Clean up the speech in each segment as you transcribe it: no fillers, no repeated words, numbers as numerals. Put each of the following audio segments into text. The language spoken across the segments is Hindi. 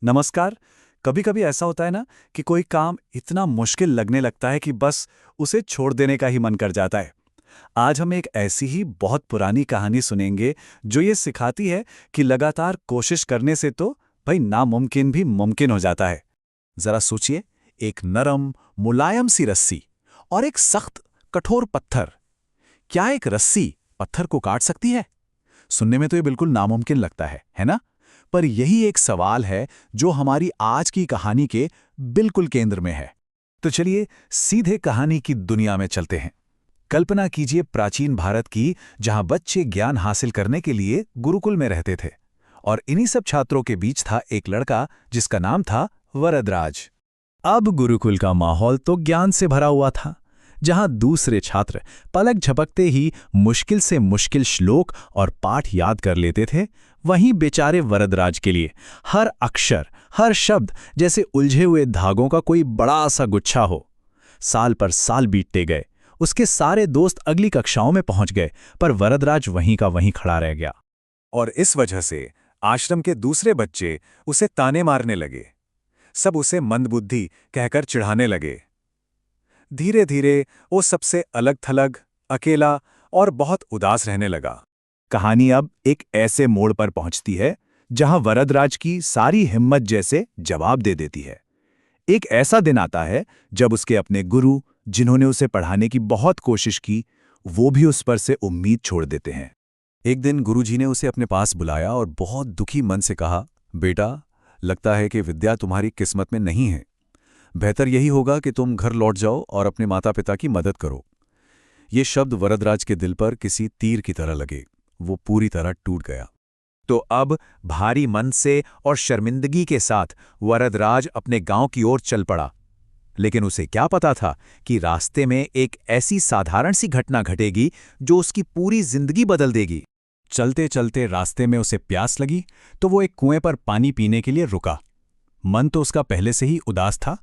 नमस्कार। कभी कभी ऐसा होता है ना कि कोई काम इतना मुश्किल लगने लगता है कि बस उसे छोड़ देने का ही मन कर जाता है। आज हम एक ऐसी ही बहुत पुरानी कहानी सुनेंगे जो ये सिखाती है कि लगातार कोशिश करने से तो भाई नामुमकिन भी मुमकिन हो जाता है। जरा सोचिए, एक नरम मुलायम सी रस्सी और एक सख्त कठोर पत्थर। क्या एक रस्सी पत्थर को काट सकती है? सुनने में तो ये बिल्कुल नामुमकिन लगता है ना? पर यही एक सवाल है जो हमारी आज की कहानी के बिल्कुल केंद्र में है। तो चलिए सीधे कहानी की दुनिया में चलते हैं। कल्पना कीजिए प्राचीन भारत की, जहां बच्चे ज्ञान हासिल करने के लिए गुरुकुल में रहते थे। और इन्हीं सब छात्रों के बीच था एक लड़का जिसका नाम था वरदराज। अब गुरुकुल का माहौल तो ज्ञान से भरा हुआ था। जहां दूसरे छात्र पलक झपकते ही मुश्किल से मुश्किल श्लोक और पाठ याद कर लेते थे, वहीं बेचारे वरदराज के लिए हर अक्षर, हर शब्द जैसे उलझे हुए धागों का कोई बड़ा सा गुच्छा हो। साल पर साल बीतते गए। उसके सारे दोस्त अगली कक्षाओं में पहुंच गए, पर वरदराज वहीं का वहीं खड़ा रह गया। और इस वजह से आश्रम के दूसरे बच्चे उसे ताने मारने लगे। सब उसे मंदबुद्धि कहकर चिढ़ाने लगे। धीरे धीरे वो सबसे अलग थलग, अकेला और बहुत उदास रहने लगा। कहानी अब एक ऐसे मोड़ पर पहुंचती है जहां वरदराज की सारी हिम्मत जैसे जवाब दे देती है। एक ऐसा दिन आता है जब उसके अपने गुरु, जिन्होंने उसे पढ़ाने की बहुत कोशिश की, वो भी उस पर से उम्मीद छोड़ देते हैं। एक दिन गुरुजी ने उसे अपने पास बुलाया और बहुत दुखी मन से कहा, बेटा, लगता है कि विद्या तुम्हारी किस्मत में नहीं है। बेहतर यही होगा कि तुम घर लौट जाओ और अपने माता पिता की मदद करो। ये शब्द वरदराज के दिल पर किसी तीर की तरह लगे। वो पूरी तरह टूट गया। तो अब भारी मन से और शर्मिंदगी के साथ वरदराज अपने गांव की ओर चल पड़ा। लेकिन उसे क्या पता था कि रास्ते में एक ऐसी साधारण सी घटना घटेगी जो उसकी पूरी जिंदगी बदल देगी। चलते चलते रास्ते में उसे प्यास लगी, तो वो एक कुएं पर पानी पीने के लिए रुका। मन तो उसका पहले से ही उदास था,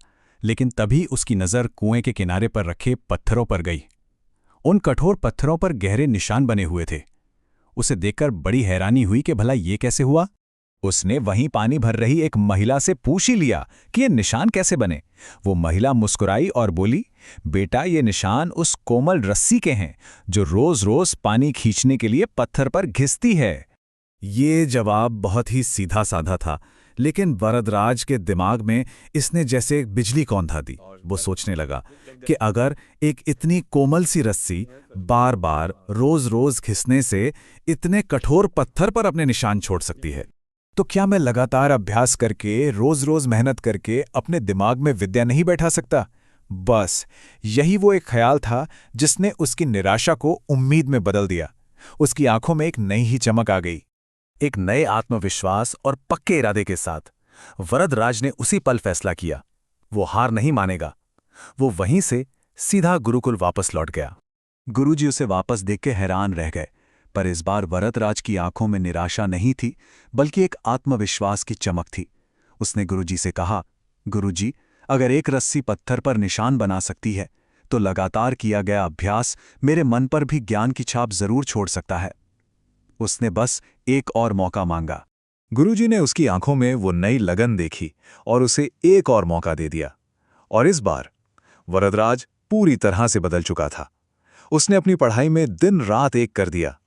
लेकिन तभी उसकी नज़र कुएं के किनारे पर रखे पत्थरों पर गई। उन कठोर पत्थरों पर गहरे निशान बने हुए थे। उसे देखकर बड़ी हैरानी हुई कि भला ये कैसे हुआ। उसने वहीं पानी भर रही एक महिला से पूछ ही लिया कि ये निशान कैसे बने। वो महिला मुस्कुराई और बोली, बेटा, ये निशान उस कोमल रस्सी के हैं जो रोज रोज पानी खींचने के लिए पत्थर पर घिसती है। ये जवाब बहुत ही सीधा साधा था, लेकिन वरदराज के दिमाग में इसने जैसे एक बिजली कौंधा दी। वो सोचने लगा कि अगर एक इतनी कोमल सी रस्सी बार बार रोज रोज घिसने से इतने कठोर पत्थर पर अपने निशान छोड़ सकती है, तो क्या मैं लगातार अभ्यास करके, रोज रोज मेहनत करके अपने दिमाग में विद्या नहीं बैठा सकता? बस यही वो एक ख्याल था जिसने उसकी निराशा को उम्मीद में बदल दिया। उसकी आंखों में एक नई ही चमक आ गई। एक नए आत्मविश्वास और पक्के इरादे के साथ वरदराज ने उसी पल फैसला किया, वो हार नहीं मानेगा। वो वहीं से सीधा गुरुकुल वापस लौट गया। गुरुजी उसे वापस देख के हैरान रह गए, पर इस बार वरदराज की आंखों में निराशा नहीं थी, बल्कि एक आत्मविश्वास की चमक थी। उसने गुरुजी से कहा, गुरुजी, अगर एक रस्सी पत्थर पर निशान बना सकती है, तो लगातार किया गया अभ्यास मेरे मन पर भी ज्ञान की छाप जरूर छोड़ सकता है। उसने बस एक और मौका मांगा। गुरुजी ने उसकी आंखों में वो नई लगन देखी और उसे एक और मौका दे दिया। और इस बार वरदराज पूरी तरह से बदल चुका था। उसने अपनी पढ़ाई में दिन रात एक कर दिया।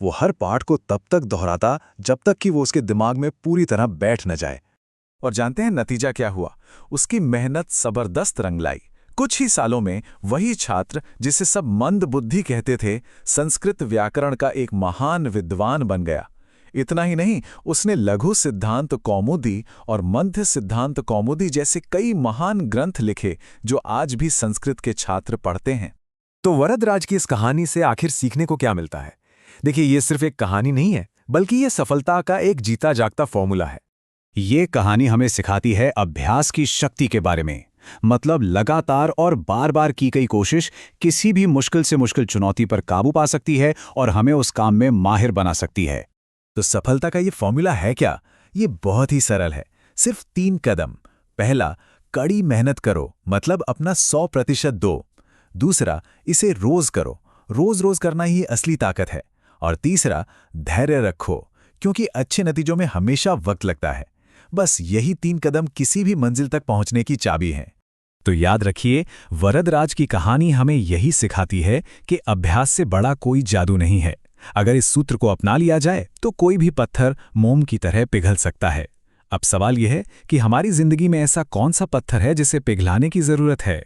वो हर पाठ को तब तक दोहराता जब तक कि वो उसके दिमाग में पूरी तरह बैठ न जाए। और जानते हैं नतीजा क्या हुआ? उसकी मेहनत जबरदस्त रंग लाई। कुछ ही सालों में वही छात्र, जिसे सब मंद बुद्धि कहते थे, संस्कृत व्याकरण का एक महान विद्वान बन गया। इतना ही नहीं, उसने लघु सिद्धांत कौमुदी और मध्य सिद्धांत कौमुदी जैसे कई महान ग्रंथ लिखे जो आज भी संस्कृत के छात्र पढ़ते हैं। तो वरदराज की इस कहानी से आखिर सीखने को क्या मिलता है? देखिए, ये सिर्फ एक कहानी नहीं है, बल्कि ये सफलता का एक जीता जागता फॉर्मूला है। ये कहानी हमें सिखाती है अभ्यास की शक्ति के बारे में। मतलब लगातार और बार बार की गई कोशिश किसी भी मुश्किल से मुश्किल चुनौती पर काबू पा सकती है और हमें उस काम में माहिर बना सकती है। तो सफलता का ये फॉर्मूला है क्या? ये बहुत ही सरल है। सिर्फ 3 कदम। पहला, कड़ी मेहनत करो, मतलब अपना 100% दो। दूसरा, इसे रोज करो, रोज रोज करना ही असली ताकत है। और तीसरा, धैर्य रखो, क्योंकि अच्छे नतीजों में हमेशा वक्त लगता है। बस यही 3 कदम किसी भी मंजिल तक पहुंचने की चाबी हैं। तो याद रखिए, वरदराज की कहानी हमें यही सिखाती है कि अभ्यास से बड़ा कोई जादू नहीं है। अगर इस सूत्र को अपना लिया जाए तो कोई भी पत्थर मोम की तरह पिघल सकता है। अब सवाल यह है कि हमारी जिंदगी में ऐसा कौन सा पत्थर है जिसे पिघलाने की जरूरत है।